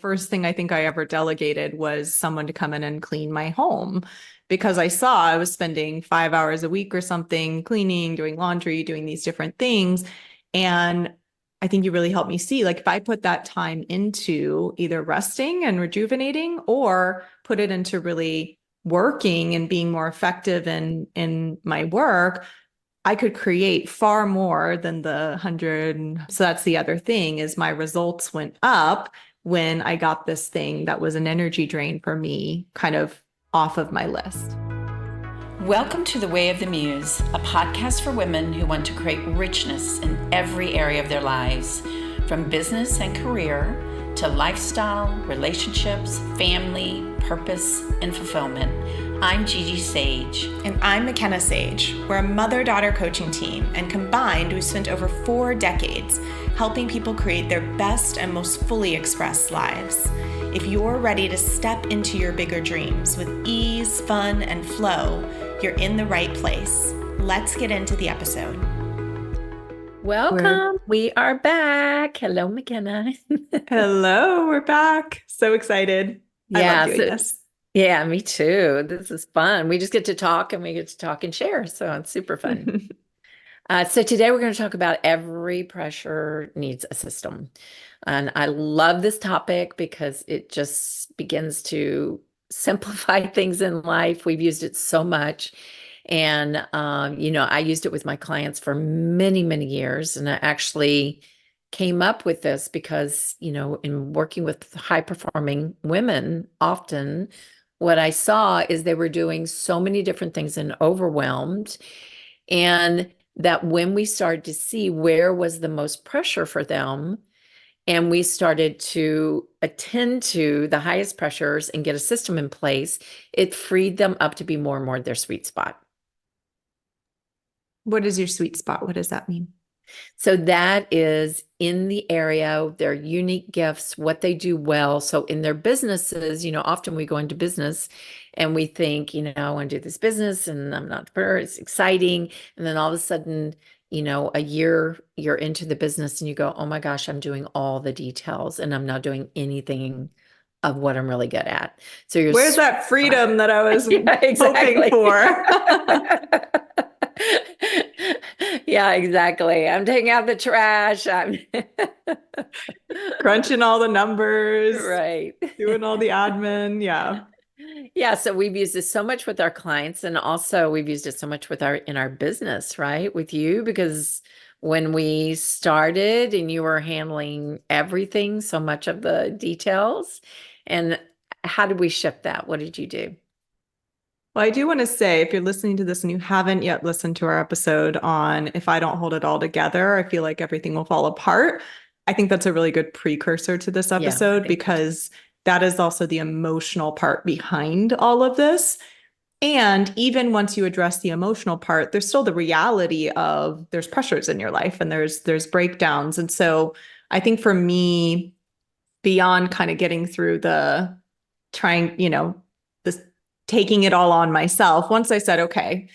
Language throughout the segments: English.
First thing I think I ever delegated was someone to come in and clean my home because I saw I was spending 5 hours a week or something cleaning, doing laundry, doing these different things. And I think you really helped me see, like, if I put that time into either resting and rejuvenating or put it into really working and being more effective in my work, I could create far more than the 100. So that's the other thing, is my results went up when I got this thing that was an energy drain for me kind of off of my list. Welcome to The Way of the Muse, a podcast for women who want to create richness in every area of their lives, from business and career to lifestyle, relationships, family, purpose, and fulfillment. I'm Gigi Sage. And I'm Makena Sage. We're a mother-daughter coaching team, and combined, we've spent over 4 decades helping people create their best and most fully expressed lives. If you're ready to step into your bigger dreams with ease, fun, and flow, you're in the right place. Let's get into the episode. Welcome. We are back. Hello, Makena. Hello, we're back. So excited. I love doing this. Yeah, me too. This is fun. We just get to talk and we get to talk and share. So it's super fun. So today we're going to talk about every pressure needs a system. And I love this topic because it just begins to simplify things in life. We've used it so much. And, I used it with my clients for many, many years. And I actually came up with this because, in working with high performing women, often what I saw is they were doing so many different things and overwhelmed. And that when we started to see where was the most pressure for them, and we started to attend to the highest pressures and get a system in place, it freed them up to be more and more their sweet spot. What is your sweet spot? What does that mean? So that is in the area, their unique gifts, what they do well. So in their businesses, often we go into business and we think, I want to do this business and I'm an entrepreneur, it's exciting. And then all of a sudden, a year you're into the business and you go, oh my gosh, I'm doing all the details and I'm not doing anything of what I'm really good at. So where's that freedom that I was hoping for? Yeah, exactly. I'm taking out the trash. I'm crunching all the numbers, right. Doing all the admin. Yeah. Yeah. So we've used this so much with our clients, and also we've used it so much in our business, right? With you, because when we started and you were handling everything, so much of the details, and how did we shift that? What did you do? Well, I do want to say, if you're listening to this and you haven't yet listened to our episode on If I Don't Hold It All Together, I feel like everything will fall apart. I think that's a really good precursor to this episode, because that is also the emotional part behind all of this. And even once you address the emotional part, there's still the reality of there's pressures in your life and there's breakdowns. And so I think for me, beyond kind of getting through the trying, this taking it all on myself, once I said, okay,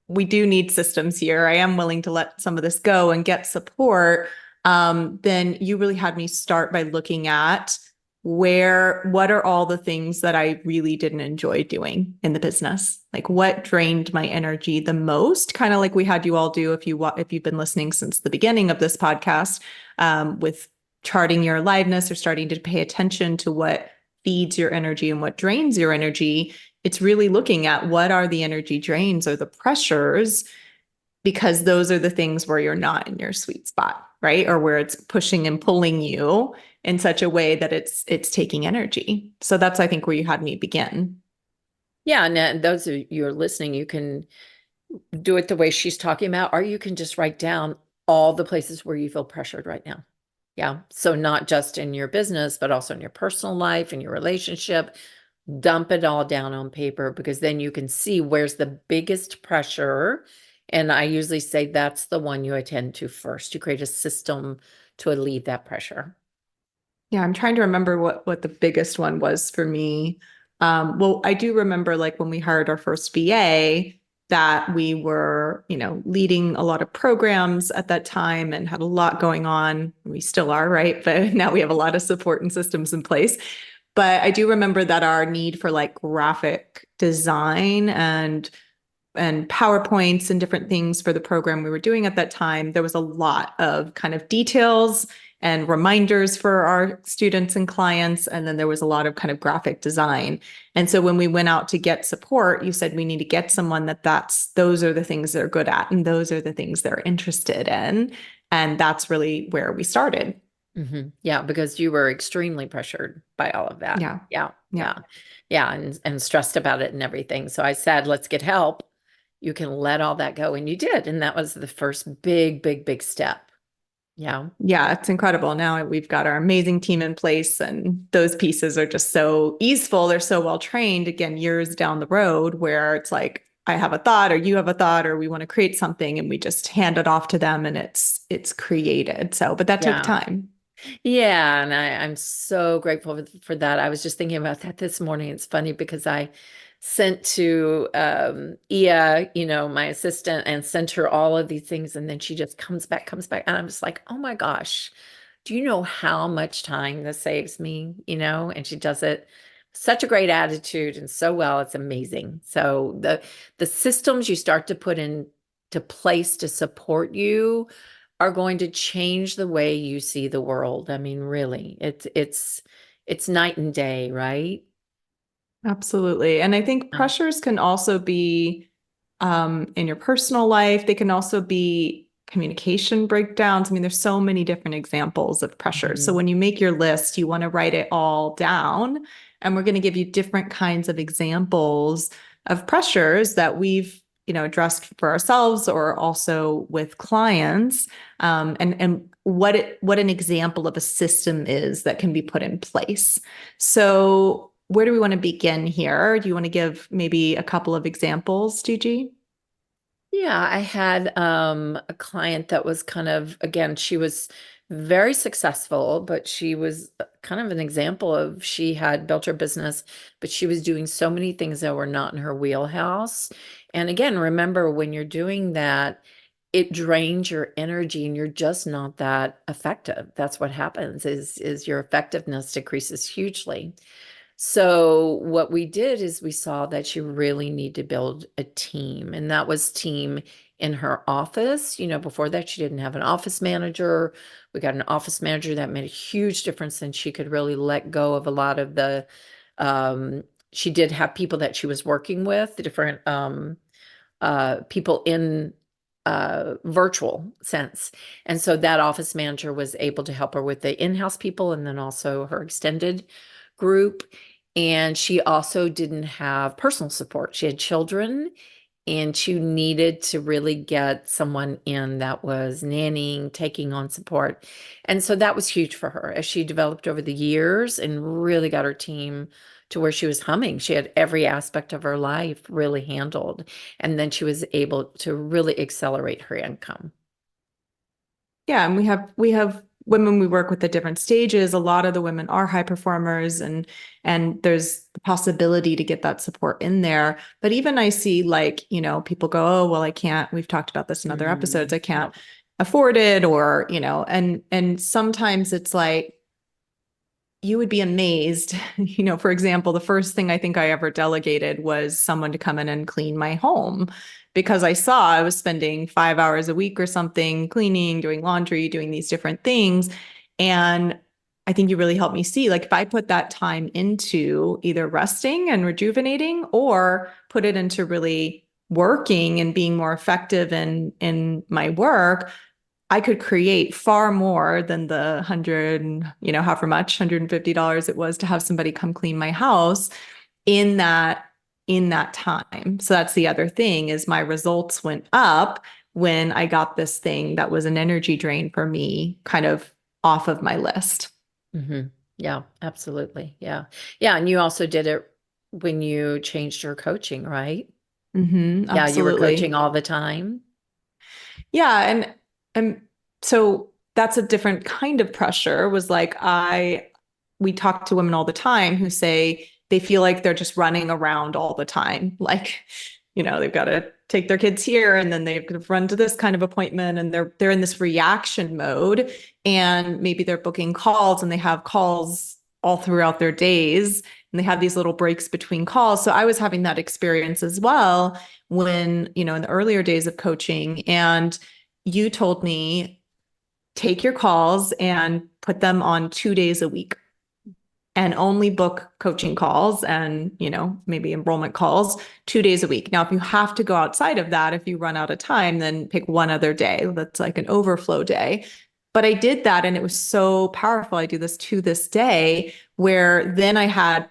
we do need systems here, I am willing to let some of this go and get support, then you really had me start by looking at what are all the things that I really didn't enjoy doing in the business? Like, what drained my energy the most? Kind of like we had you all do if you've been listening since the beginning of this podcast, with charting your aliveness or starting to pay attention to what feeds your energy and what drains your energy. It's really looking at what are the energy drains or the pressures, because those are the things where you're not in your sweet spot, right? Or where it's pushing and pulling you in such a way that it's taking energy. So that's, I think, where you had me begin. Yeah. And those of you who are listening, you can do it the way she's talking about, or you can just write down all the places where you feel pressured right now. Yeah. So not just in your business, but also in your personal life and your relationship. Dump it all down on paper, because then you can see where's the biggest pressure. And I usually say that's the one you attend to first. You create a system to alleviate that pressure. Yeah, I'm trying to remember what the biggest one was for me. Well, I do remember, like, when we hired our first VA, that we were, leading a lot of programs at that time and had a lot going on. We still are, right? But now we have a lot of support and systems in place. But I do remember that our need for like graphic design and PowerPoints and different things for the program we were doing at that time, there was a lot of kind of details and reminders for our students and clients. And then there was a lot of kind of graphic design. And so when we went out to get support, you said we need to get someone those are the things they're good at, and those are the things they're interested in. And that's really where we started. Yeah, because you were extremely pressured by all of that. Yeah. And stressed about it and everything. So I said, let's get help. You can let all that go. And you did. And that was the first big step. Yeah. Yeah, it's incredible. Now we've got our amazing team in place, and those pieces are just so easeful. They're so well trained, again, years down the road, where it's like, I have a thought, or you have a thought, or we want to create something, and we just hand it off to them and it's created. So, but that took time. Yeah, and I'm so grateful for that. I was just thinking about that this morning. It's funny because I sent to Ia, my assistant, and sent her all of these things, and then she just comes back, and I'm just like, oh my gosh, do you know how much time this saves me? And she does it such a great attitude and so well. It's amazing. So the systems you start to put into place to support you are going to change the way you see the world. I mean, really, it's night and day, right? Absolutely. And I think pressures can also be in your personal life. They can also be communication breakdowns. I mean, there's so many different examples of pressures. So when you make your list, you want to write it all down. And we're going to give you different kinds of examples of pressures that we've addressed for ourselves or also with clients, and what an example of a system is that can be put in place. So where do we want to begin here? Do you want to give maybe a couple of examples, Gigi? Yeah, I had a client that was kind of, again, she was very successful, but she was kind of an example of, she had built her business, but she was doing so many things that were not in her wheelhouse. And again, remember, when you're doing that, it drains your energy and you're just not that effective. That's what happens, is your effectiveness decreases hugely. So what we did is we saw that you really need to build a team, and that was team in her office. Before that, she didn't have an office manager. We got an office manager that made a huge difference, and she could really let go of a lot of the, she did have people that she was working with, the different people in virtual sense. And so that office manager was able to help her with the in-house people and then also her extended group. And she also didn't have personal support. She had children, and she needed to really get someone in that was nannying, taking on support. And so that was huge for her as she developed over the years and really got her team to where she was humming. She had every aspect of her life really handled. And then she was able to really accelerate her income. Yeah, and we have women we work with at different stages. A lot of the women are high performers, and there's the possibility to get that support in there. But even I see, like, people go, oh, well, I can't, we've talked about this in other episodes, I can't afford it, or, and sometimes it's like, you would be amazed. For example, the first thing I think I ever delegated was someone to come in and clean my home, because I saw I was spending 5 hours a week or something cleaning, doing laundry, doing these different things. And I think you really helped me see, like, if I put that time into either resting and rejuvenating, or put it into really working and being more effective in my work, I could create far more than the however much, $150 it was to have somebody come clean my house in that time. So that's the other thing, is my results went up when I got this thing that was an energy drain for me kind of off of my list. Yeah, absolutely. Yeah. Yeah. And you also did it when you changed your coaching, right? Yeah, you were coaching all the time. Yeah. And so that's a different kind of pressure. Was like, we talk to women all the time who say they feel like they're just running around all the time. Like, they've got a take their kids here, and then they've run to this kind of appointment, and they're in this reaction mode, and maybe they're booking calls and they have calls all throughout their days, and they have these little breaks between calls. So I was having that experience as well when, in the earlier days of coaching, and you told me, take your calls and put them on 2 days a week and only book coaching calls and, maybe enrollment calls 2 days a week. Now, if you have to go outside of that, if you run out of time, then pick one other day. That's like an overflow day. But I did that and it was so powerful. I do this to this day, where then I had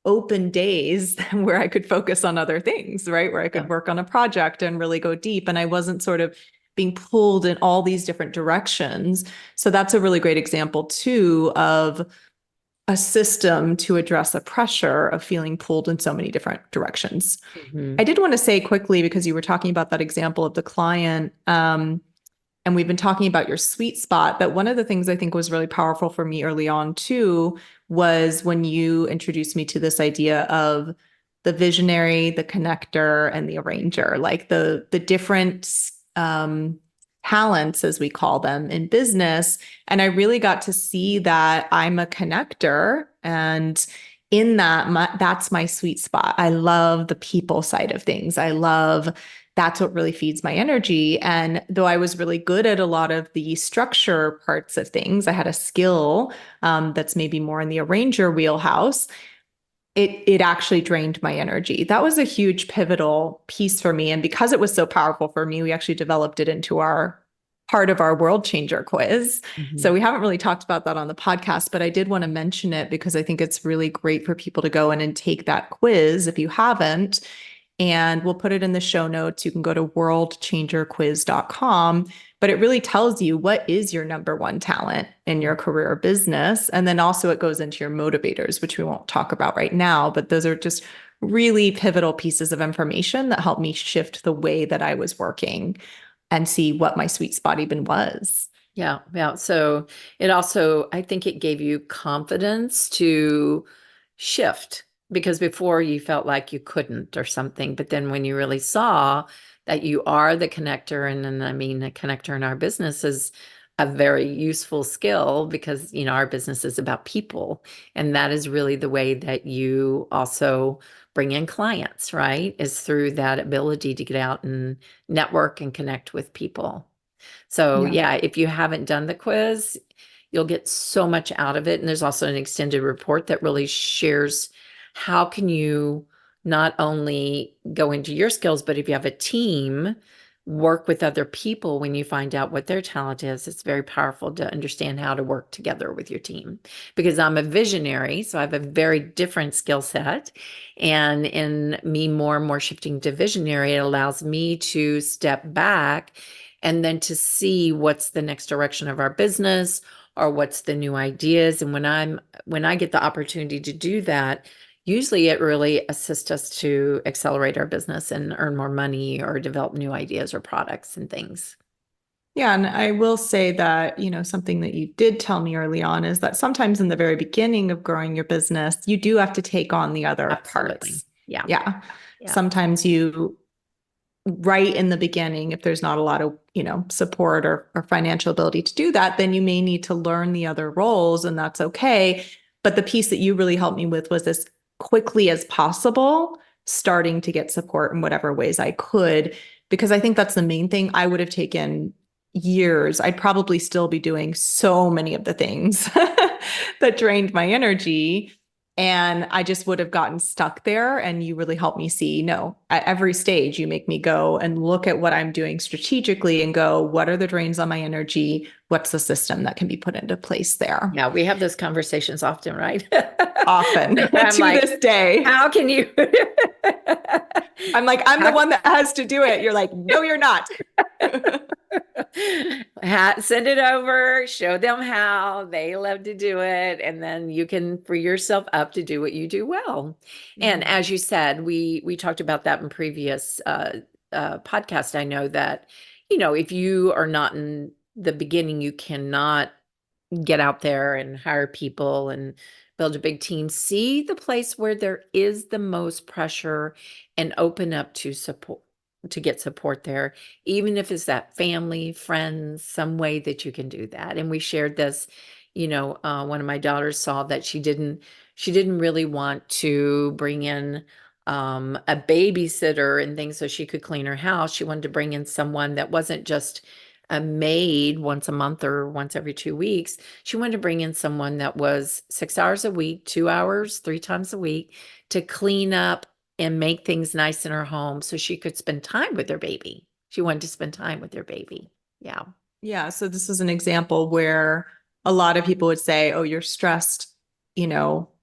open days where I could focus on other things, right? Where I could work on a project and really go deep. And I wasn't sort of being pulled in all these different directions. So that's a really great example too of a system to address a pressure of feeling pulled in so many different directions. I did want to say quickly, because you were talking about that example of the client, and we've been talking about your sweet spot, that one of the things I think was really powerful for me early on too was when you introduced me to this idea of the visionary, the connector, and the arranger, like the different talents, as we call them in business. And I really got to see that I'm a connector, and in that, that's my sweet spot. I love the people side of things. That's what really feeds my energy. And though I was really good at a lot of the structure parts of things, I had a skill that's maybe more in the arranger wheelhouse. It actually drained my energy. That was a huge pivotal piece for me. And because it was so powerful for me, we actually developed it into our part of our World Changer quiz. So we haven't really talked about that on the podcast, but I did want to mention it because I think it's really great for people to go in and take that quiz if you haven't. And we'll put it in the show notes. You can go to worldchangerquiz.com, but it really tells you what is your number one talent in your career or business. And then also it goes into your motivators, which we won't talk about right now, but those are just really pivotal pieces of information that helped me shift the way that I was working and see what my sweet spot even was. Yeah. So I think it gave you confidence to shift, because before you felt like you couldn't or something. But then when you really saw that you are the connector, and then a connector in our business is a very useful skill, because, our business is about people. And that is really the way that you also bring in clients, right? Is through that ability to get out and network and connect with people. So if you haven't done the quiz, you'll get so much out of it. And there's also an extended report that really shares how can you not only go into your skills, but if you have a team, work with other people when you find out what their talent is. It's very powerful to understand how to work together with your team, because I'm a visionary, so I have a very different skill set. And in me more and more shifting to visionary, it allows me to step back and then to see what's the next direction of our business, or what's the new ideas. And when I get the opportunity to do that, usually it really assists us to accelerate our business and earn more money or develop new ideas or products and things. Yeah. And I will say that, something that you did tell me early on is that sometimes in the very beginning of growing your business, you do have to take on the other parts. Yeah. Sometimes right in the beginning, if there's not a lot of, support or financial ability to do that, then you may need to learn the other roles, and that's okay. But the piece that you really helped me with was as quickly as possible, starting to get support in whatever ways I could, because I think that's the main thing. I would have taken years. I'd probably still be doing so many of the things that drained my energy. And I just would have gotten stuck there. And you really helped me see, no, at every stage, you make me go and look at what I'm doing strategically and go, what are the drains on my energy? What's the system that can be put into place there? Yeah, we have those conversations often, right? Often. To this day. How can you? I'm like, I'm the one that has to do it. You're like, no, you're not. Send it over, show them how. They love to do it, and then you can free yourself up to do what you do well. And as you said, we talked about that in previous podcast. I know that, if you are not in the beginning, you cannot get out there and hire people and build a big team. See the place where there is the most pressure and open up to support. to get support there, even if it's that family, friends, some way that you can do that. And we shared this, one of my daughters saw that she didn't really want to bring in a babysitter and things so she could clean her house. She wanted to bring in someone that wasn't just a maid once a month or once every 2 weeks. She wanted to bring in someone that was 6 hours a week, 2 hours, 3 times a week to clean up and make things nice in her home so she could spend time with her baby. She wanted to spend time with her baby. Yeah. Yeah. So this is an example where a lot of people would say, oh, you're stressed,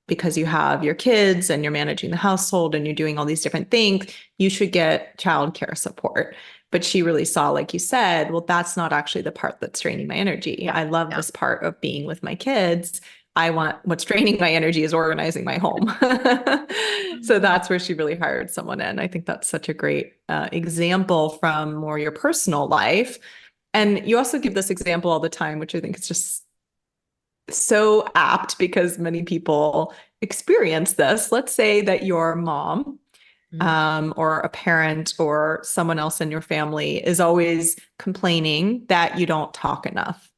because you have your kids and you're managing the household and you're doing all these different things. You should get childcare support. But she really saw, like you said, well, that's not actually the part that's draining my energy. Yeah. I love Yeah. this part of being with my kids. What's draining my energy is organizing my home. So that's where she really hired someone in. I think that's such a great example from more your personal life. And you also give this example all the time, which I think is just so apt because many people experience this. Let's say that your mom, or a parent or someone else in your family is always complaining that you don't talk enough.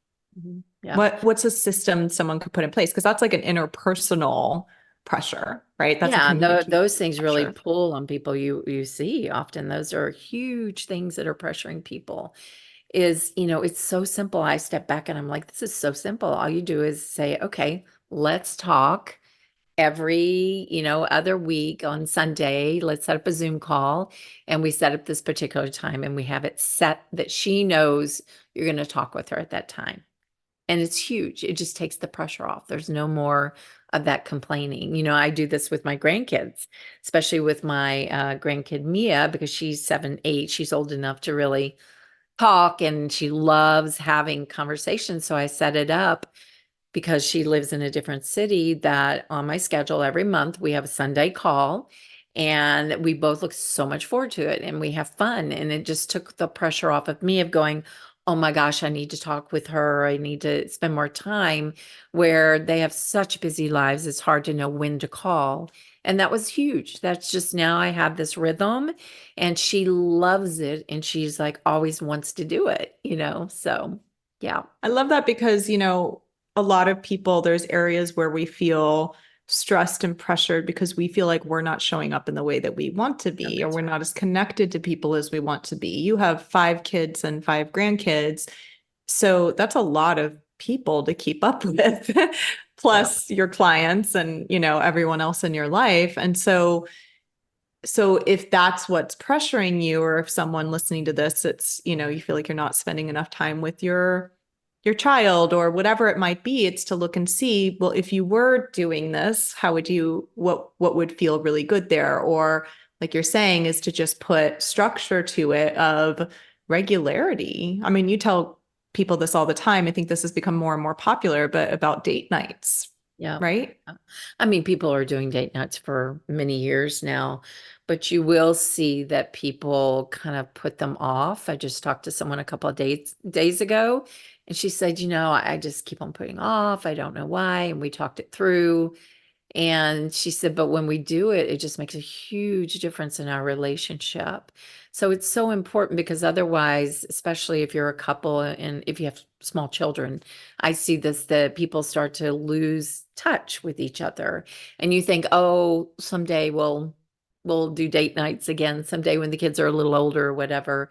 Yeah. What's a system someone could put in place? Because that's like an interpersonal pressure, right? That's a Yeah, communication those things really pressure. pull on people. You see often those are huge things that are pressuring people. It's so simple. I step back and I'm like, this is so simple. All you do is say, okay, let's talk every, other week on Sunday. Let's set up a Zoom call and we set up this particular time and we have it set that she knows you're going to talk with her at that time. And it's huge. It just takes the pressure off. There's no more of that complaining. I do this with my grandkids, especially with my grandkid Mia, because she's 7, 8. She's old enough to really talk and she loves having conversations. So I set it up because she lives in a different city that on my schedule every month we have a Sunday call and we both look so much forward to it and we have fun. And it just took the pressure off of me of going, oh my gosh, I need to talk with her. I need to spend more time where they have such busy lives. It's hard to know when to call. And that was huge. That's just now I have this rhythm and she loves it. And she's like always wants to do it, So yeah. I love that because, a lot of people, there's areas where we feel stressed and pressured because we feel like we're not showing up in the way that we want to be, or we're not as connected to people as we want to be. You have 5 kids and 5 grandkids. So that's a lot of people to keep up with, plus your clients and, everyone else in your life. And so if that's what's pressuring you, or if someone listening to this, it's, you feel like you're not spending enough time with your child or whatever it might be, it's to look and see, well, if you were doing this, how would what would feel really good there? Or like you're saying, is to just put structure to it of regularity. I mean, you tell people this all the time. I think this has become more and more popular, but about date nights. Yeah. Right. I mean, people are doing date nights for many years now, but you will see that people kind of put them off. I just talked to someone a couple of days ago, and she said, I just keep on putting off. I don't know why. And we talked it through. And she said, but when we do it, it just makes a huge difference in our relationship. So it's so important because otherwise, especially if you're a couple and if you have small children, I see this, that people start to lose touch with each other. And you think, oh, someday we'll do date nights again, someday when the kids are a little older or whatever.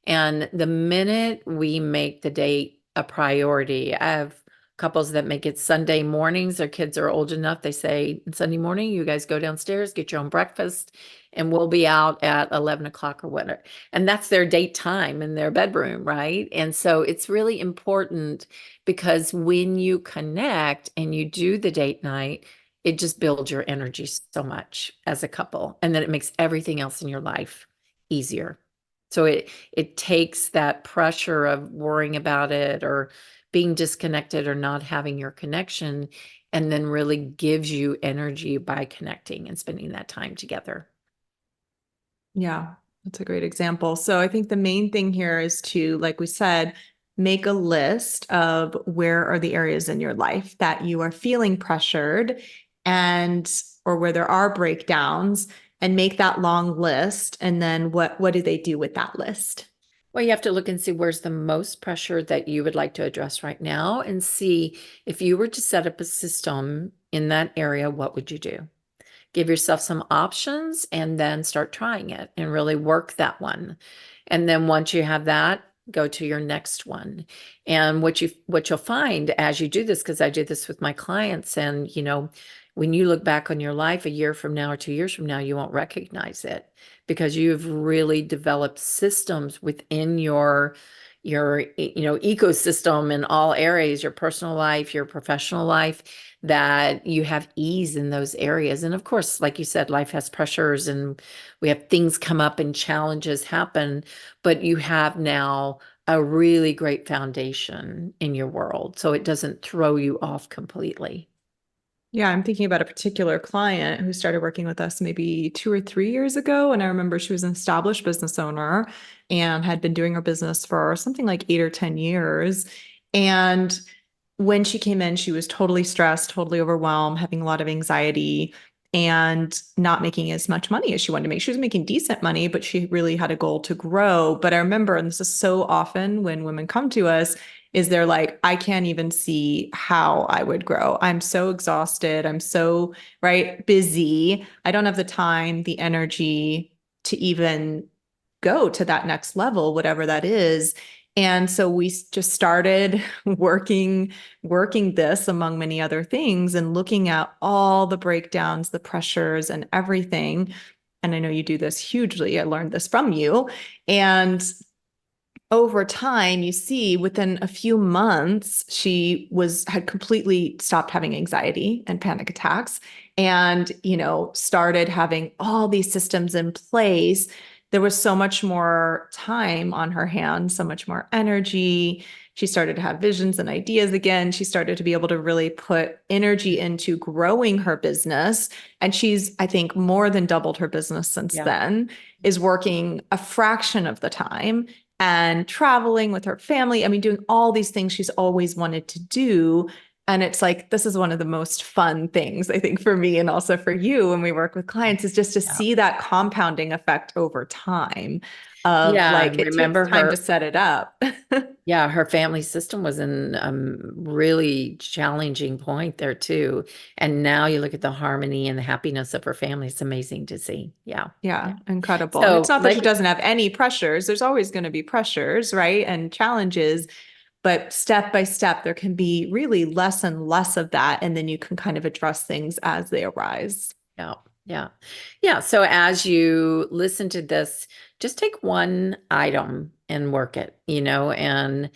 And the minute we make the date a priority, I have couples that make it Sunday mornings. Their kids are old enough. They say, Sunday morning, you guys go downstairs, get your own breakfast, and we'll be out at 11 o'clock or whatever. And that's their date time in their bedroom, right? And so it's really important because when you connect and you do the date night, it just builds your energy so much as a couple. And then it makes everything else in your life easier. So it takes that pressure of worrying about it or being disconnected or not having your connection, and then really gives you energy by connecting and spending that time together. Yeah, that's a great example. So I think the main thing here is to, like we said, make a list of where are the areas in your life that you are feeling pressured or where there are breakdowns, and make that long list. And then what do they do with that list? Well, you have to look and see where's the most pressure that you would like to address right now, and see if you were to set up a system in that area, what would you do? Give yourself some options and then start trying it and really work that one. And then once you have that, go to your next one. And what you'll find as you do this, because I do this with my clients, and when you look back on your life a year from now or 2 years from now, you won't recognize it because you've really developed systems within your ecosystem in all areas, your personal life, your professional life, that you have ease in those areas. And of course, like you said, life has pressures and we have things come up and challenges happen, but you have now a really great foundation in your world, so it doesn't throw you off completely. Yeah, I'm thinking about a particular client who started working with us maybe 2 or 3 years ago. And I remember she was an established business owner and had been doing her business for something like 8 or 10 years. And when she came in, she was totally stressed, totally overwhelmed, having a lot of anxiety, and not making as much money as she wanted to make. She was making decent money, but she really had a goal to grow. But I remember, and this is so often when women come to us, is they're like, I can't even see how I would grow. I'm so exhausted. I'm so, busy. I don't have the time, the energy to even go to that next level, whatever that is. And so we just started working this among many other things and looking at all the breakdowns, the pressures and everything. And I know you do this hugely. I learned this from you. And over time, you see within a few months, she had completely stopped having anxiety and panic attacks and, started having all these systems in place. There was so much more time on her hands, so much more energy. She started to have visions and ideas again. She started to be able to really put energy into growing her business. And she's, I think, more than doubled her business since then, is working a fraction of the time and traveling with her family. I mean, doing all these things she's always wanted to do. And it's like, this is one of the most fun things, I think, for me and also for you when we work with clients, is just to see that compounding effect over time of it takes time to set it up. Yeah, her family system was in a really challenging point there too. And now you look at the harmony and the happiness of her family. It's amazing to see. Yeah. Yeah, incredible. So, and it's not that she doesn't have any pressures. There's always going to be pressures, right? And challenges. But step by step, there can be really less and less of that. And then you can kind of address things as they arise. Yeah. Yeah. Yeah. So as you listen to this, just take one item and work it, and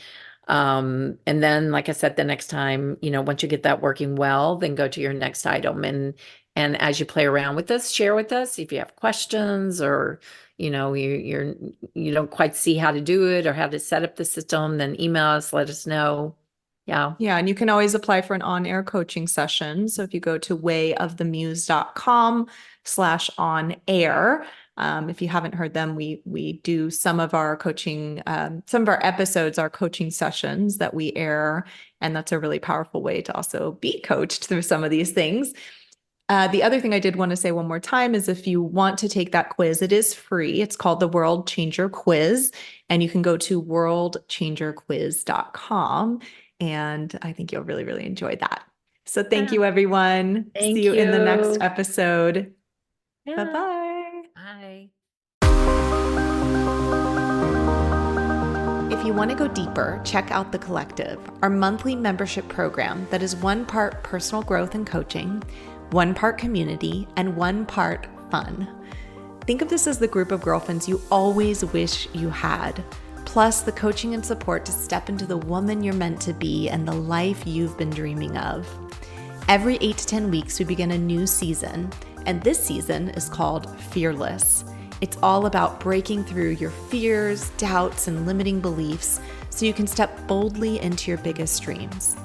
then, like I said, the next time, once you get that working well, then go to your next item. And as you play around with this, share with us if you have questions, or, you don't quite see how to do it or how to set up the system, then email us, let us know. Yeah. Yeah. And you can always apply for an on-air coaching session. So if you go to wayofthemuse.com/on-air, if you haven't heard them, we do some of our coaching, some of our episodes are coaching sessions that we air. And that's a really powerful way to also be coached through some of these things. The other thing I did want to say one more time is, if you want to take that quiz, it is free. It's called the World Changer Quiz, and you can go to worldchangerquiz.com. And I think you'll really, really enjoy that. So thank you, everyone. See you in the next episode. Yeah. Bye-bye. Bye. If you want to go deeper, check out The Collective, our monthly membership program that is 1 part personal growth and coaching, 1 part community, and 1 part fun. Think of this as the group of girlfriends you always wish you had, plus the coaching and support to step into the woman you're meant to be and the life you've been dreaming of. Every 8 to 10 weeks, we begin a new season, and this season is called Fearless. It's all about breaking through your fears, doubts, and limiting beliefs so you can step boldly into your biggest dreams.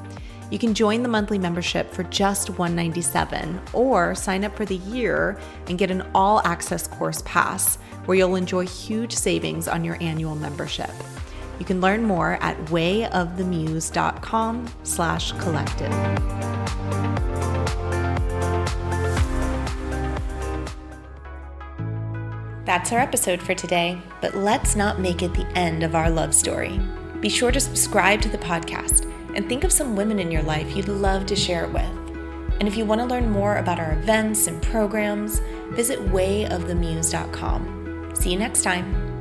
You can join the monthly membership for just $197, or sign up for the year and get an all-access course pass where you'll enjoy huge savings on your annual membership. You can learn more at wayofthemuse.com/collective. That's our episode for today, but let's not make it the end of our love story. Be sure to subscribe to the podcast and think of some women in your life you'd love to share it with. And if you want to learn more about our events and programs, visit wayofthemuse.com. See you next time.